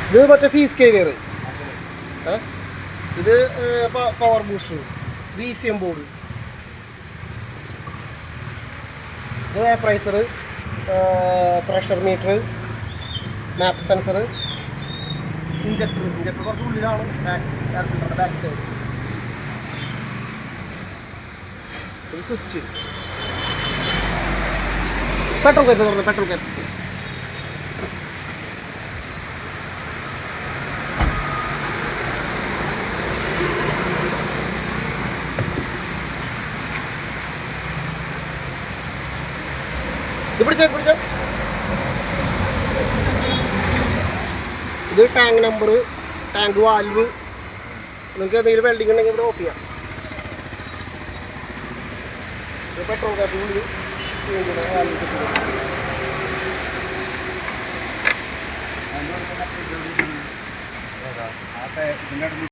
ഇത് മറ്റേ fuse carrier, ഇത് പവർ ബൂസ്റ്റർ, ഇത് ECM ബോർഡ്, ഇത് vaporiser, pressure meter, map sensor, injector കുറച്ച് ഉള്ളിലാണ്, എയർ ഫിൽറ്ററിൻ്റെ ബാക്ക് സൈഡ്, ഒരു സ്വിച്ച്, പെട്രോൾ ക്യാപ്പ് തുറന്ന് പെട്രോൾ ക്യാപ്പ്, പിടിച്ചോ. ഇത് ടാങ്ക് നമ്പർ, ടാങ്ക് വാൽവ്, നിങ്ങൾക്ക് എന്തെങ്കിലും വെൽഡിങ് ഉണ്ടെങ്കിൽ ഇവിടെ ഓഫ് ചെയ്യാം. പെട്രോൾ കാപ്പ്